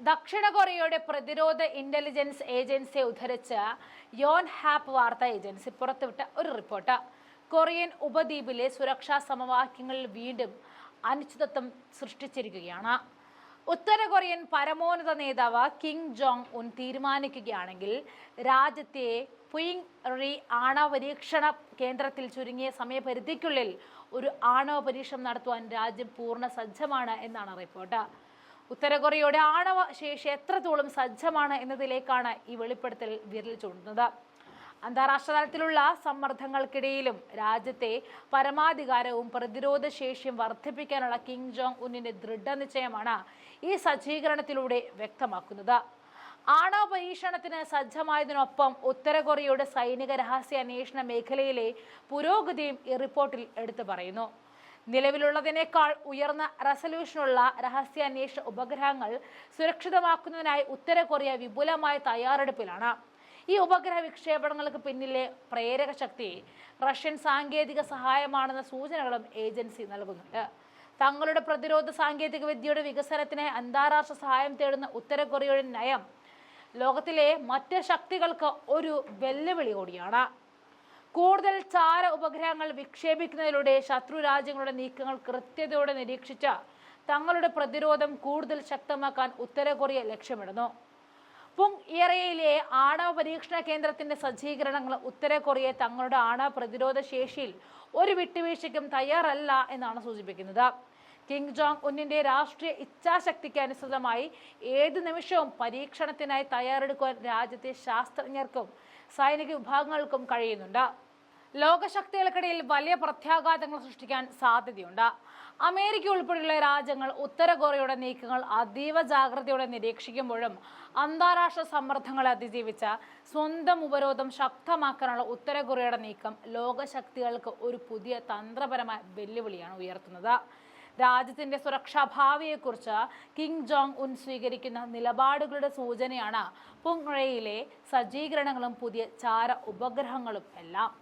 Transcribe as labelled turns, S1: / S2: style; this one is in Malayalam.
S1: ദക്ഷിണ കൊറിയയുടെ പ്രതിരോധ ഇന്റലിജൻസ് ഏജൻസിയെ ഉദ്ധരിച്ച് യോൻഹാപ്പ് വാർത്താ ഏജൻസി പുറത്തുവിട്ട ഒരു റിപ്പോർട്ട് കൊറിയൻ ഉപദ്വീപിലെ സുരക്ഷാ സമവാക്യങ്ങളിൽ വീണ്ടും അനിശ്ചിതത്വം സൃഷ്ടിച്ചിരിക്കുകയാണ്. ഉത്തര കൊറിയൻ പരമോന്നത നേതാവ് കിം ജോങ് ഉൻ തീരുമാനിക്കുകയാണെങ്കിൽ രാജ്യത്തെ പുയിങ് റി ആണവ പരീക്ഷണ കേന്ദ്രത്തിൽ ചുരുങ്ങിയ സമയപരിധിക്കുള്ളിൽ ഒരു ആണവ പരീക്ഷണം നടത്തുവാൻ രാജ്യം പൂർണ്ണ സജ്ജമാണ് എന്നാണ് റിപ്പോർട്ട്. ഉത്തര കൊറിയയുടെ ആണവ ശേഷി എത്രത്തോളം സജ്ജമാണ് എന്നതിലേക്കാണ് ഈ വെളിപ്പെടുത്തൽ വിരൽ ചൂണ്ടുന്നത്. അന്താരാഷ്ട്ര തലത്തിലുള്ള സമ്മർദ്ദങ്ങൾക്കിടയിലും രാജ്യത്തെ പരമാധികാരവും പ്രതിരോധ ശേഷിയും വർദ്ധിപ്പിക്കാനുള്ള കിം ജോങ് ഉന്നിന്റെ ദൃഢനിശ്ചയമാണ് ഈ സജ്ജീകരണത്തിലൂടെ വ്യക്തമാക്കുന്നത്. ആണവ പരീക്ഷണത്തിന് സജ്ജമായതിനൊപ്പം ഉത്തര കൊറിയയുടെ സൈനിക രഹസ്യ അന്വേഷണ മേഖലയിലെ പുരോഗതിയും ഈ റിപ്പോർട്ടിൽ എടുത്തു പറയുന്നു. നിലവിലുള്ളതിനേക്കാൾ ഉയർന്ന റെസല്യൂഷനുള്ള രഹസ്യാന്വേഷണ ഉപഗ്രഹങ്ങൾ സുരക്ഷിതമാക്കുന്നതിനായി ഉത്തര കൊറിയ വിപുലമായ തയ്യാറെടുപ്പിലാണ്. ഈ ഉപഗ്രഹ വിക്ഷേപണങ്ങൾക്ക് പിന്നിലെ പ്രേരക ശക്തി റഷ്യൻ സാങ്കേതിക സഹായമാണെന്ന സൂചനകളും ഏജൻസി നൽകുന്നുണ്ട്. തങ്ങളുടെ പ്രതിരോധ സാങ്കേതിക വിദ്യയുടെ വികസനത്തിന് അന്താരാഷ്ട്ര സഹായം തേടുന്ന ഉത്തര കൊറിയയുടെ നയം ലോകത്തിലെ മറ്റ് ശക്തികൾക്ക് ഒരു വെല്ലുവിളി കൂടിയാണ്. കൂടുതൽ ചാര ഉപഗ്രഹങ്ങൾ വിക്ഷേപിക്കുന്നതിലൂടെ ശത്രു രാജ്യങ്ങളുടെ നീക്കങ്ങൾ കൃത്യതയോടെ നിരീക്ഷിച്ച് തങ്ങളുടെ പ്രതിരോധം കൂടുതൽ ശക്തമാക്കാൻ ഉത്തര കൊറിയ ലക്ഷ്യമിടുന്നു. പുങ് ഇറയിലെ ആണവ പരീക്ഷണ കേന്ദ്രത്തിന്റെ സജ്ജീകരണങ്ങൾ ഉത്തര കൊറിയ തങ്ങളുടെ ആണവ പ്രതിരോധ ശേഷിയിൽ ഒരു വിട്ടുവീഴ്ചയ്ക്കും തയ്യാറല്ല എന്നാണ് സൂചിപ്പിക്കുന്നത്. കിം ജോങ് ഉന്നിന്റെ രാഷ്ട്രീയ ഇച്ഛാശക്തിക്ക് അനുസൃതമായി ഏതു നിമിഷവും പരീക്ഷണത്തിനായി തയ്യാറെടുക്കുവാൻ രാജ്യത്തെ ശാസ്ത്രജ്ഞർക്കും സൈനിക വിഭാഗങ്ങൾക്കും കഴിയുന്നുണ്ട്. ലോകശക്തികൾക്കിടയിൽ വലിയ പ്രത്യാഘാതങ്ങൾ സൃഷ്ടിക്കാൻ സാധ്യതയുണ്ട്. അമേരിക്ക ഉൾപ്പെടെയുള്ള രാജ്യങ്ങൾ ഉത്തര കൊറിയയുടെ നീക്കങ്ങൾ അതീവ ജാഗ്രതയോടെ നിരീക്ഷിക്കുമ്പോഴും അന്താരാഷ്ട്ര സമ്മർദ്ദങ്ങളെ അതിജീവിച്ച സ്വന്തം ഉപരോധം ശക്തമാക്കാനുള്ള ഉത്തര കൊറിയയുടെ നീക്കം ലോകശക്തികൾക്ക് ഒരു പുതിയ തന്ത്രപരമായ വെല്ലുവിളിയാണ് ഉയർത്തുന്നത്. രാജ്യത്തിന്റെ സുരക്ഷാ ഭാവിയെക്കുറിച്ച് കിം ജോങ് ഉൻ സ്വീകരിക്കുന്ന നിലപാടുകളുടെ സൂചനയാണ് പുങ് റയിലെ സജ്ജീകരണങ്ങളും പുതിയ ചാര ഉപഗ്രഹങ്ങളും എല്ലാം.